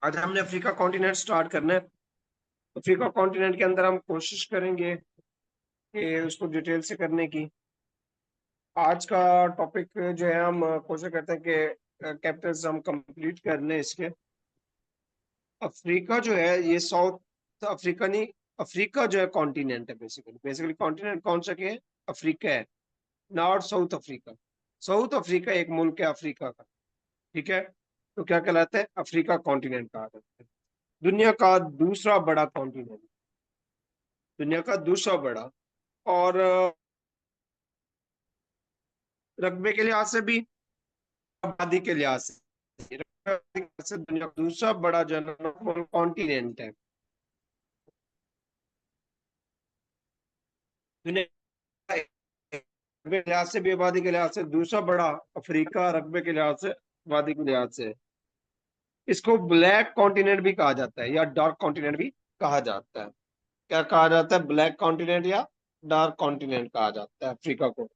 आज हमने Africa continent start करना है। अफ्रीका कॉन्टिनेंट के अंदर हम कोशिश करेंगे कि उसको डिटेल से करने की। आज का टॉपिक जो है हम कोशिश करते हैं कि कैपिटल्स हम कंप्लीट कर लें इसके। अफ्रीका जो है ये साउथ अफ्रीका नहीं, अफ्रीका जो है कॉन्टिनेंट है। बेसिकली कॉन्टिनेंट कौन सा के है? अफ्रीका है। North south Africa. South Africa एक मुल्क है अफ्रीका का। ठीक है, तो क्या कहलाता है? अफ्रीका कॉन्टिनेंट कहा जाता है। दुनिया का दूसरा बड़ा कॉन्टिनेंट, दुनिया का दूसरा बड़ा। और रकबे के लिहाज से भी, आबादी के लिहाज से, रकबे के लिहाज से दुनिया का दूसरा बड़ा जो कॉन्टिनेंट है। दुनिया का रकबे के लिहाज से भी, आबादी के लिहाज से दूसरा बड़ा अफ्रीका, रकबे के लिहाज से, आबादी के लिहाज से। इसको ब्लैक कॉन्टिनेंट भी कहा जाता है या डार्क कॉन्टिनेंट भी कहा जाता है। क्या कहा जाता है? ब्लैक कॉन्टिनेंट या डार्क कॉन्टिनेंट कहा जाता है अफ्रीका को।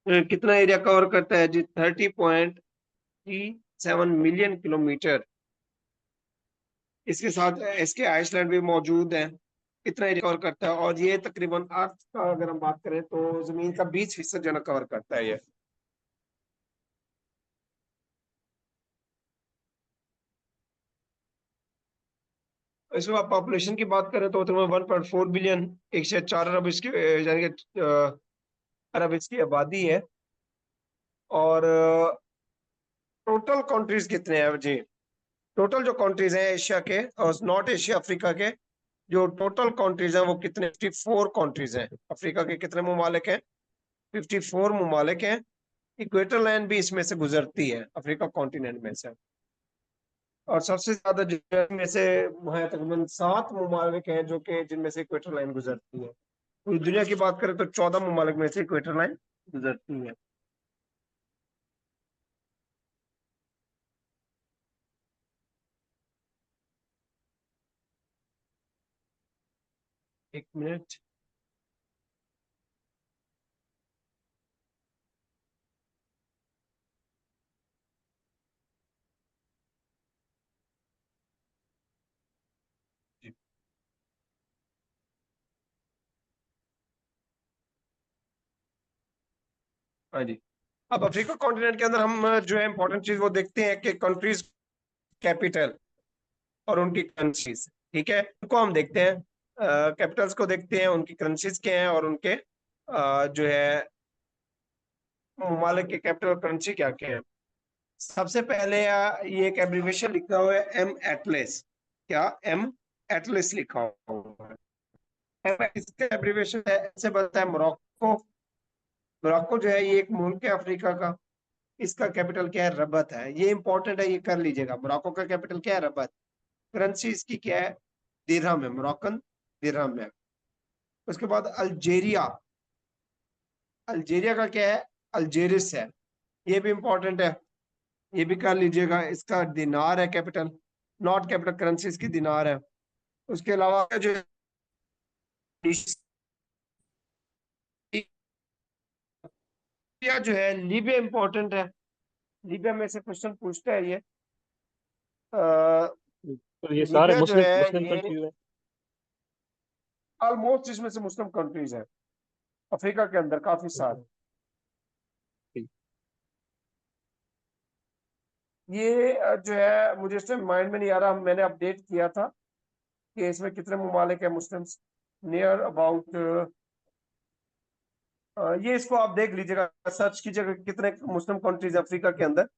कितना एरिया कवर करता है जी? 30.37 मिलियन किलोमीटर। इसके साथ इसके आइसलैंड भी मौजूद है। इतना एरिया कवर करता है और ये तकरीबन अर्थ का अगर हम बात करें तो जमीन का 20% जो है कवर करता है ये। इसमें आप पॉपुलेशन की बात करें तो तकरीबन 1.4 बिलियन, 104 अरब इसकी यानी कि अरब इसकी आबादी है। और टोटल कंट्रीज कितने हैं जी? टोटल जो कंट्रीज हैं एशिया के और नॉर्थ एशिया अफ्रीका के, जो टोटल कंट्रीज हैं वो कितने? 54 कंट्रीज हैं। अफ्रीका के कितने ममालिक हैं? 54 ममालिक हैं। इक्वेटर लाइन भी इसमें से गुजरती है, अफ्रीका कॉन्टिनेंट में से। और सबसे ज्यादा में से वहाँ तकरीबन 7 ममालिक हैं जो कि जिनमें से इक्वेटर लाइन गुजरती है। पूरी दुनिया की बात करें तो 14 ममालिक में से इक्वेटर लाइन गुजरती है। एक मिनट। हाँ जी। अब अफ्रीका कॉन्टिनेंट के अंदर हम जो है इंपॉर्टेंट चीज वो देखते हैं कि कंट्रीज कैपिटल और उनकी करेंसीज। ठीक है, उनको हम देखते हैं। कैपिटल्स को देखते हैं, उनकी करेंसीज क्या हैं और उनके जो है ममालिक के कैपिटल करेंसी क्या क्या है। सबसे पहले ये एक एब्रीविएशन लिखा हुआ है, एम एटलेस। क्या? एम एटलेस लिखा हुआ है। इसका एब्रीविएशन है, ऐसे बनता है मोरक्को। मोरक्को जो है ये एक मुल्क है अफ्रीका का। इसका कैपिटल क्या है? रबत है। ये इंपॉर्टेंट है, ये कर लीजिएगा। मोरक्को का कैपिटल क्या है? रबत। करेंसी इसकी क्या है? दिरहम है, मोरक्कन दिरहम है। उसके बाद अल्जेरिया, अल्जेरिया का क्या है? अल्जेरिस है। ये भी इंपॉर्टेंट है, ये भी कर लीजिएगा। इसका दिनार है कैपिटल, नॉट कैपिटल करेंसी इसकी दिनार है। उसके अलावा जो लीबिया जो है, लीबिया इंपॉर्टेंट है। लीबिया में से क्वेश्चन पूछता है ये। तो ये सारे लीबिया जो मुस्लिम है मुस्लिम ये कंट्रीज हैं। ऑलमोस्ट इसमें से मुस्लिम कंट्रीज है अफ्रीका के अंदर, काफी सारे। ठीक। ये जो है मुझे इस टाइम माइंड में नहीं आ रहा, मैंने अपडेट किया था कि इसमें कितने ममालिक है मुस्लिम्स। नियर अबाउट ये इसको आप देख लीजिएगा, सर्च कीजिएगा कितने मुस्लिम कंट्रीज अफ्रीका के अंदर।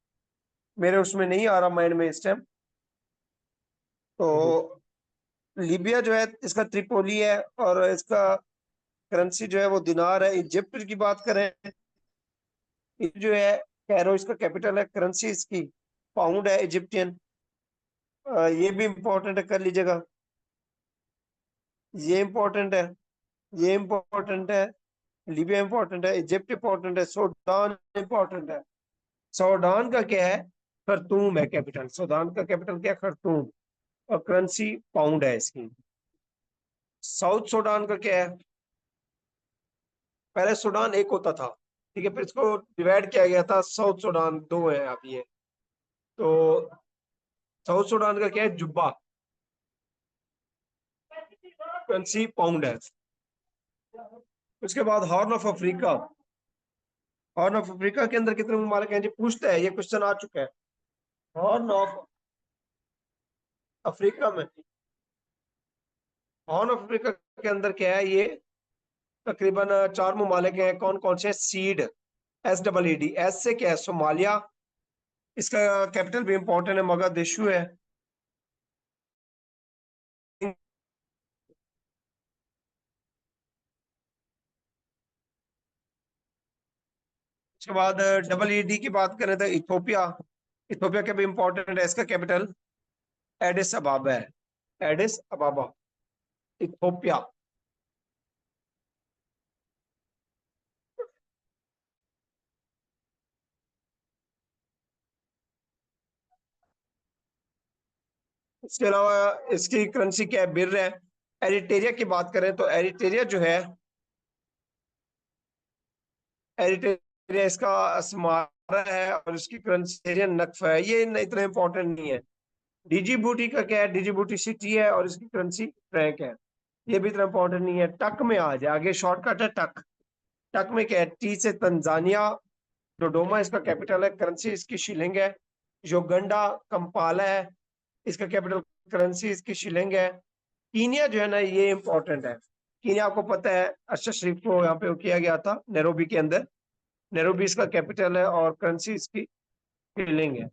मेरे उसमें नहीं आ रहा माइंड में इस टाइम। हम्म। तो लीबिया जो है इसका त्रिपोली है और इसका करेंसी जो है वो दिनार है। इजिप्ट की बात करें, ये जो है कैरो इसका कैपिटल है, करेंसी इसकी पाउंड है इजिप्टियन। ये भी इंपॉर्टेंट है, कर लीजिएगा। ये इंपॉर्टेंट है, ये इंपॉर्टेंट है। लीबिया इंपॉर्टेंट है, इजिप्ट इंपॉर्टेंट है, सूडान इंपॉर्टेंट है। सूडान का क्या है? खरतूम है कैपिटल। सूडान का कैपिटल क्या है? खरतूम। और करेंसी पाउंड है इसकी। साउथ सूडान का क्या है? पहले सूडान एक होता था, ठीक है, फिर इसको डिवाइड किया गया था। साउथ सूडान दो है अब ये। तो साउथ सूडान का क्या है, जुब्बा, करेंसी पाउंड है। उसके बाद horn of Africa, horn of Africa के अंदर कितने ममालिक हैं जी, पूछता है, ये क्वेश्चन आ चुका है। हॉर्न ऑफ अफ्रीका में, हॉर्न ऑफ अफ्रीका के अंदर क्या है, ये तकरीबन 4 ममालिक हैं। कौन कौन से, सीड, SEED, एस से क्या है, सोमालिया, इसका कैपिटल भी इंपॉर्टेंट है, मोगादिशु है। उसके बाद EED की बात करें तो इथोपिया, इथोपिया का भी इंपॉर्टेंट है, इसका कैपिटल एडिस अबाबा है, एडिस अबाबा, इथोपिया। इसके अलावा इसकी करेंसी क्या है, बिर है। एरिटेरिया की बात करें तो एरिटेरिया जो है, एरिटेरिया इसका अस्मारा है और इसकी करेंसी नक्फ है, ये इतना इंपॉर्टेंट नहीं है। डिजिबूटी का क्या है, डिजिबूटी सिटी है और इसकी करेंसी फ्रैंक है, ये भी इतना इंपॉर्टेंट नहीं है। टक में आ जाए, आगे शॉर्टकट है टक। टक में क्या है, टी से तंजानिया, डोडोमा इसका कैपिटल है, करेंसी इसकी शिलिंग है। योगंडा कंपाला है, इसका कैपिटल, करेंसी इसकी शिलिंग है। कीनिया जो है ना, ये इंपॉर्टेंट है। कीनिया आपको पता है, अरशद शरीफ को यहाँ पे वो किया गया था नैरोबी के अंदर, नैरोबी इसका कैपिटल है और करेंसी इसकी शिलिंग है।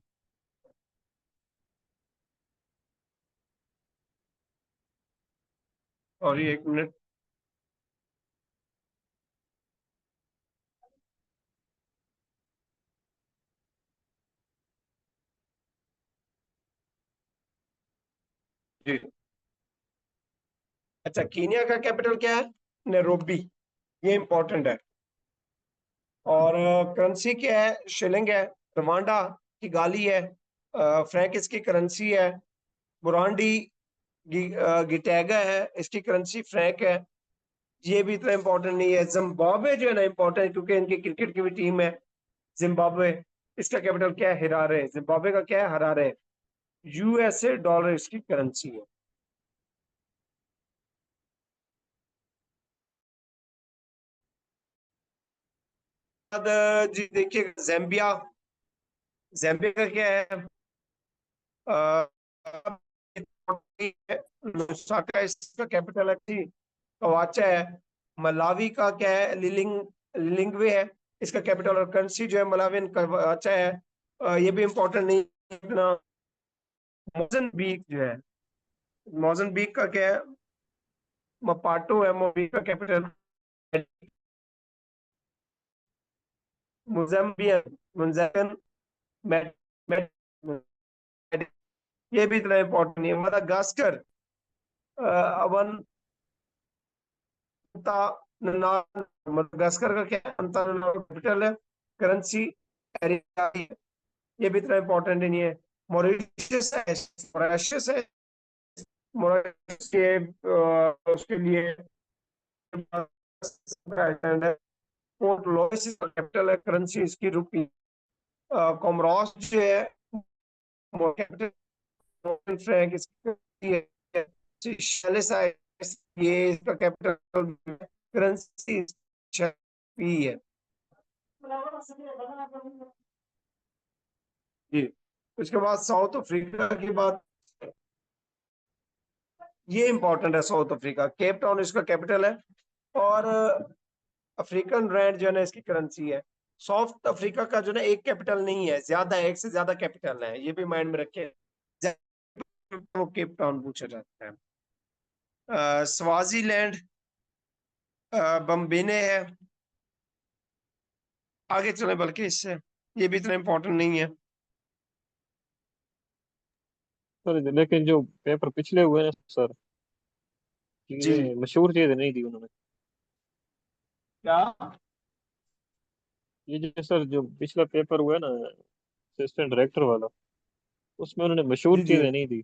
और ये 1 मिनट, जी। अच्छा, कीनिया का कैपिटल क्या है, नैरोबी, ये इंपॉर्टेंट है। और करेंसी क्या है, शिलिंग है। रवांडा की गाली है, फ्रैंक इसकी करेंसी है। बुरांडी गिटैगा है, इसकी करेंसी फ्रैंक है, ये भी इतना इंपॉर्टेंट नहीं है। जिम्बाब्वे जो है ना इंपॉर्टेंट है, क्योंकि इनकी क्रिकेट की भी टीम है जिम्बाब्वे, इसका कैपिटल क्या है, हरारे, जिम्बाब्वे का क्या है, हरारे। USA डॉलर इसकी करेंसी है। बाद जी देखिए, जैम्बिया, जैम्बिया का क्या है, लुसाका इसका कैपिटल है, कवाचा है। मलावी का क्या है, लिलिंगवे है, इसका कैपिटल और करेंसी जो है मलावियन कवाचा है। ये भी इंपॉर्टेंट नहीं इतना। मोज़म्बिक जो है, मोज़म्बिक का क्या है, मपाटो है, मोज़म्बिक का कैपिटल, मोज़म्बियन, मोज़म्बियन, मैड, मैड, ये भी इतना इंपॉर्टेंट नहीं है। मदागास्कर, अवन, मदागास्कर का क्या है, कैपिटल है, करेंसी एरिया है, ये भी इतना इंपॉर्टेंट नहीं है। मॉरिशस है, मॉरिशस है, मॉरिशस के उसके लिए आइलैंड है। पोर्ट लुइस इसका कैपिटल है, करेंसी इसकी रुपी। कोमोरोस जो है, कैपिटल फ्रैंक इसकी है। सेशेल्स है, ये इसका कैपिटल, करेंसी पी है, जी। उसके बाद साउथ अफ्रीका की बात, ये इंपॉर्टेंट है। साउथ अफ्रीका, केप टाउन इसका कैपिटल है और अफ्रीकन रैंड जो है ना इसकी करेंसी है। साउथ अफ्रीका का जो है ना एक कैपिटल नहीं है, ज्यादा, एक से ज्यादा कैपिटल है, ये भी माइंड में रखे। वो केप टाउन पूछा जाता है। स्वाजीलैंड, बम्बेने है। आगे चले बल्कि इससे, ये भी इतना इंपॉर्टेंट नहीं है। सर लेकिन जो पेपर पिछले हुए हैं सर, जी, चीजें मशहूर चीजें नहीं दी उन्होंने। क्या, ये जो सर जो पिछला पेपर हुआ है ना, असिस्टेंट डायरेक्टर वाला, उसमें उन्होंने मशहूर जी, जी। चीजें नहीं दी।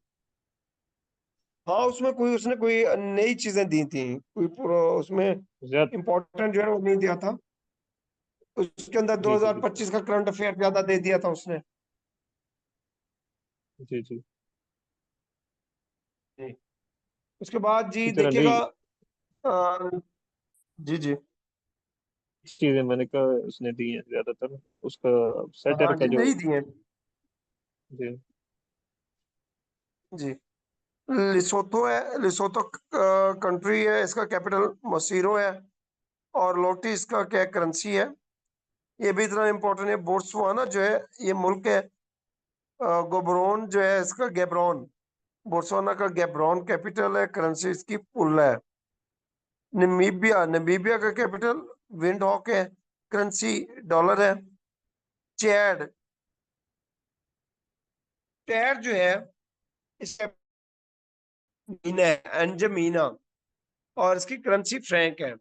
हाँ, उसमें कोई, उसने कोई नई चीजें दी थी, कोई पूरा उसमें ज्यादा। इम्पोर्टेंट जो है वो नहीं दिया था। उसके अंदर जी जी जी 2025 का करंट अफेयर ज्यादा दे दिया था उसने। जी जी। उसके बाद जी इसी तरह देखिएगा। नहीं, जी जी। चीजें मैंने कहा उसने दी हैं ज्यादातर, उसका सेटर हाँ का जी, जो। नहीं दिए। जी। जी। लिसोथो है, लिसोथो कंट्री है, इसका कैपिटल मसीरो है। और लोटी इसका क्या करेंसी है। ये भी इतना इम्पोर्टेंट है। बोट्सवाना जो है ये मुल्क है। गोब्रोन जो है इसका गैब्रोन। बोट्सवाना का गैब्रोन कैपिटल है, करेंसी इसकी पुल है। नमीबिया, नमीबिया का कैपिटल विंडहॉक है, करेंसी डॉलर है। चैड, चैड जो है इसका मीना है, अंजमीना। और इसकी करेंसी फ्रैंक है।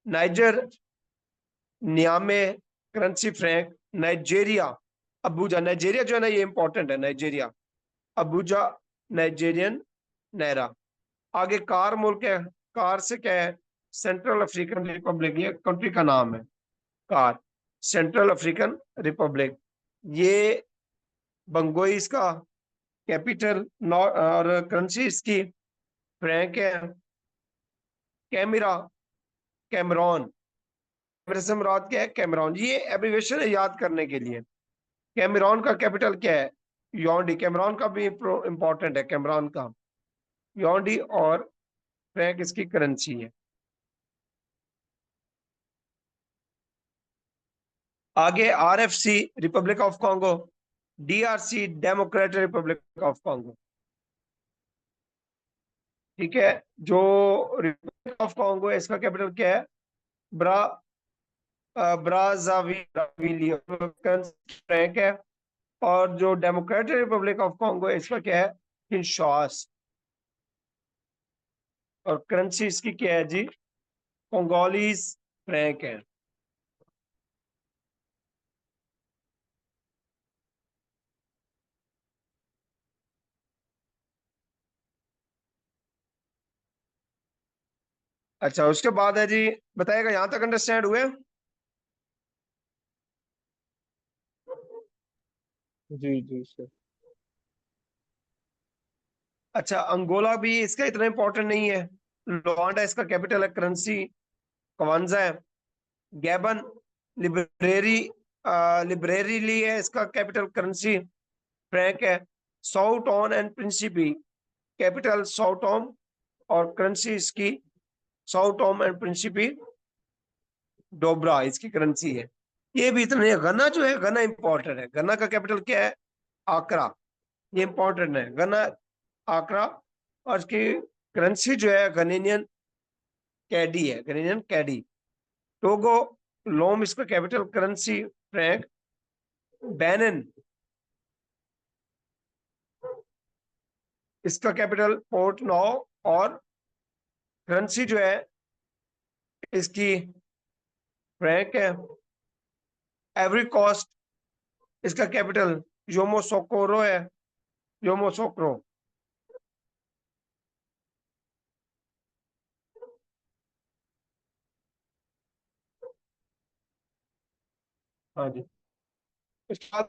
Niger, Niamey, currency franc. Nigeria, Abuja, Nigeria जो है ना ये इंपॉर्टेंट है, नाइजेरिया, अबूजा, नाइजेरियन नायरा। आगे कार मुल्क है। कार से क्या है, सेंट्रल अफ्रीकन रिपब्लिक, ये कंट्री का नाम है। Car, central African Republic. ये बंगोई इसका कैपिटल, और करेंसी इसकी फ्रैंक है। कैमरा, कैमरॉन, से मुराद क्या है, कैमरॉन, ये एब्रिविएशन है याद करने के लिए। कैमरॉन का कैपिटल क्या है, योंडी। कैमरॉन का भी इंपॉर्टेंट है, कैमरॉन का योंडी। और फ्रैंक इसकी करेंसी है। आगे RFC, Republic of Congo. DRC, democratic Republic of Congo. ठीक है। जो रिपब्लिक ऑफ कॉन्गो है इसका कैपिटल क्या है, ब्रा ब्राजाविली, फ्रैंक है। और जो डेमोक्रेटिक रिपब्लिक ऑफ कॉन्गो है इसका क्या है, किंशास। और करेंसी इसकी क्या है जी, कोंगोलीज फ्रैंक है। अच्छा, उसके बाद है जी, बताएगा यहां तक अंडरस्टैंड हुए। जी जी सर। अच्छा, अंगोला भी इसका इतना इंपॉर्टेंट नहीं है। luanda इसका कैपिटल है, करेंसी कवांजा है। गैबन, लिबरेरी, लिबरेरीली है इसका कैपिटल, करेंसी फ्रैंक है। साउ टॉन एंड प्रिंसिपी, कैपिटल साउ टॉम, और करेंसी इसकी साउ टॉम एंड प्रिंसिपी डोबरा इसकी करेंसी है। ये भी इतना नहीं है। गना जो है, गना इंपॉर्टेंट है। गना का कैपिटल क्या है, आकरा। ये इंपॉर्टेंट है, गना, आकरा। और इसकी करेंसी जो है गनेनियन कैडी है, गनेनियन कैडी। टोगो, लोम इसका कैपिटल, करेंसी फ्रैंक। बेनिन, इसका कैपिटल पोर्ट नौ। और करेंसी जो है इसकी फ्रैंक है। एवरी कॉस्ट, इसका कैपिटल योमोसोकोरो है, योमोसोक्रो। हाँ जी। इसके बाद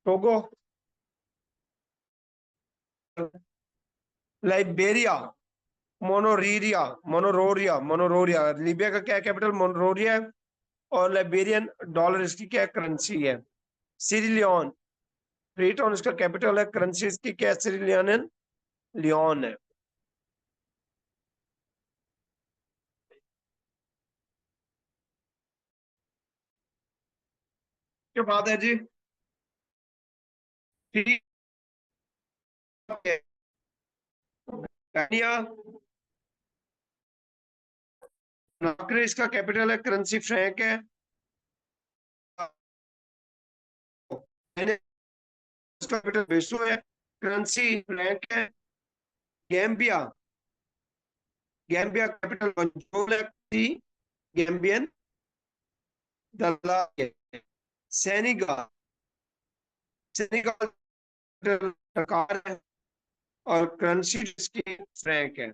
टोगो, लाइबेरिया, मोनोरीरिया, मोनोरोरिया, मोनोरोरिया। लीबिया का क्या कैपिटल, मोनोरोरिया है। और लाइबेरियन डॉलर इसकी क्या करेंसी है। सीरिलियन, फ्रीटोन इसका कैपिटल है, करेंसी इसकी क्या, सीरिलियन लियोन है। के बाद है जी, ठीक है, गानिया, नाकरे इसका कैपिटल है, करेंसी फ्रैंक है। इसका कैपिटल बेसो है, करेंसी फ्रैंक है। गैम्बिया, गैम्बिया कैपिटल बंजोल है, गैम्बियन डॉलर है। सेनेगल, सेनेगल कैपिटल डकार है। और करेंसी जिसकी फ्रैंक है।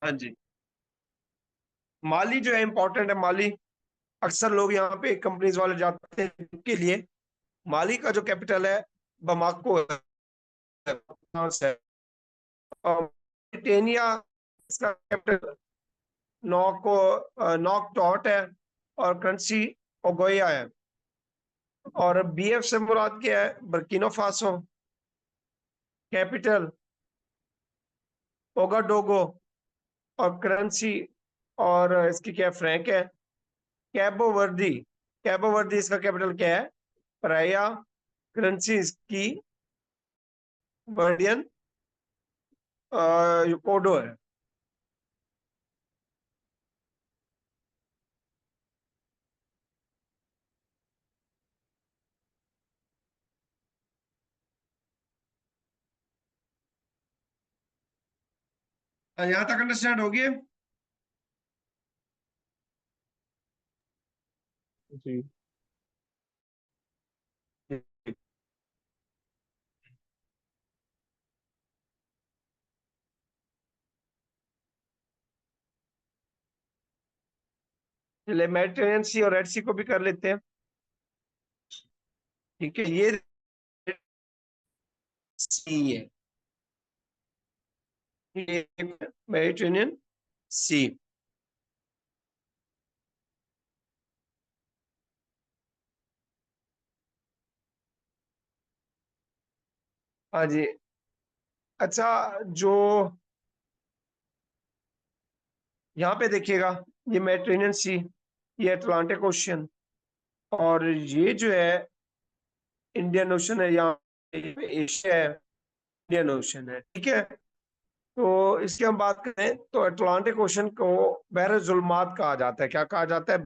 हाँ जी। माली जो है इंपॉर्टेंट है। माली अक्सर लोग यहाँ पे कंपनीज वाले जाते हैं के लिए। माली का जो कैपिटल है बमाको है। और ब्रिटेनिया इसका कैपिटल नॉक टॉट है और करेंसी ओगोया है। और बीएफ से मुराद क्या है? बर्किनो फासो। कैपिटल ओगाडोगो और करेंसी और इसकी क्या फ्रैंक है। कैबो वर्दी। कैबो वर्दी इसका कैपिटल क्या है? प्राया। करेंसी इसकी वर्डियन कोडो है। यहाँ तक अंडरस्टैंड हो गया? जी। चलिए मेडिटेरेनियन सी और रेड सी को भी कर लेते हैं। ठीक है, ये सी है, ये मेडिटेरेनियन सी। हाँ जी। अच्छा, जो यहाँ पे देखिएगा, ये मेडिटेरेनियन सी, ये अटलांटिक ओशन, और ये जो है इंडियन ओशन है। यहाँ पे एशिया है, इंडियन ओशन है। ठीक है, तो इसकी हम बात करें तो अटलांटिक ओशन को बहर जुल्मात कहा जाता है। क्या कहा जाता है?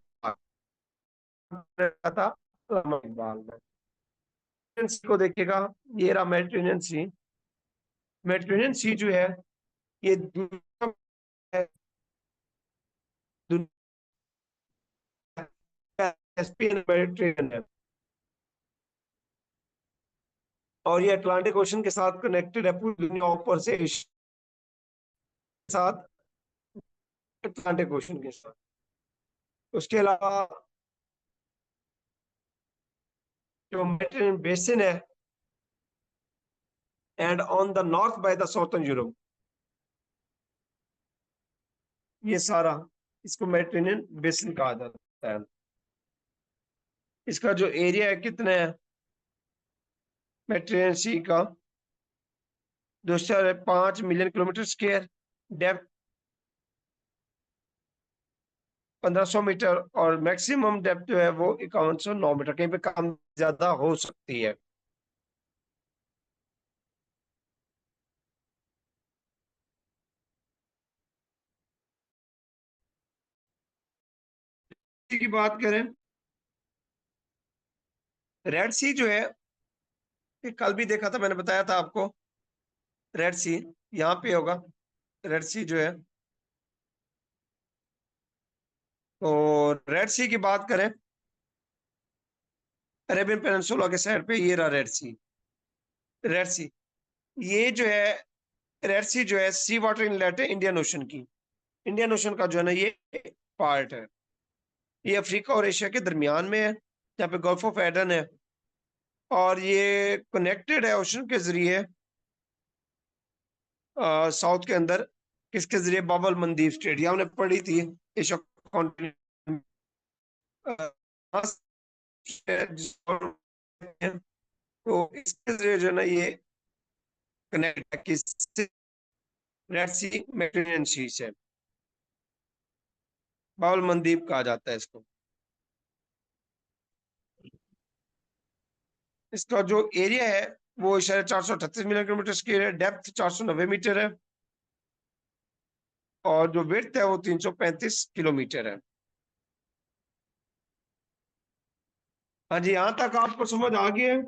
था अल्लामा इकबाल ने। मेडिटेरेनियन सी को देखिएगा, ये रहा मेडिटेरेनियन सी। मेडिटेरेनियन सी जो है ये दुनिया है, कैस्पियन मेडिटेरेनियन है, और ये अटलांटिक ओशन के साथ कनेक्टेड है। पूरी दुनिया ऊपर से एशिया के साथ, अटलांटिक ओशन के साथ। उसके अलावा जो मेडिटेरेनियन बेसिन है, and on the north by the southern Europe, ये सारा इसको मेडिटेरेनियन बेसिन कहा जाता है। इसका जो एरिया है कितना है मेडिटेरेनियन सी का? 205 million kilometre square. Depth 1500 metre, और मैक्सिमम डेप्थ जो है वो 5109 मीटर। कहीं पे कम ज्यादा हो सकती है। की बात करें, रेड सी जो है, ये कल भी देखा था, मैंने बताया था आपको। रेड सी यहाँ पे होगा। रेड सी जो है, तो रेड सी की बात करें, अरेबियन पेनिनसुला के साइड पे ये रहा रेड सी। रेड सी, ये जो है रेड सी जो है सी वाटर इनलेट है इंडियन ओशन की। इंडियन ओशन का जो है ना ये पार्ट है। ये अफ्रीका और एशिया के दरमियान में है, जहाँ पे गल्फ ऑफ एडन है। और ये कनेक्टेड है ओशन के जरिए साउथ के अंदर। किसके जरिए? बाबल मंदीप स्ट्रेट, हमने पढ़ी थी एशिया कॉन्टिनेंट। तो इसके जरिए जो है ना ये कनेक्ट है किससे? रेड सी मेडिटेरेनियन सी से। बाबल मंदीप कहा जाता है इसको। इसका जो एरिया है वो 438 मिलियन किलोमीटर स्क्वायर है। डेप्थ 490 मीटर है, और जो विड्थ है वो 335 किलोमीटर है। हाँ जी, यहाँ तक आपको समझ आ गया है?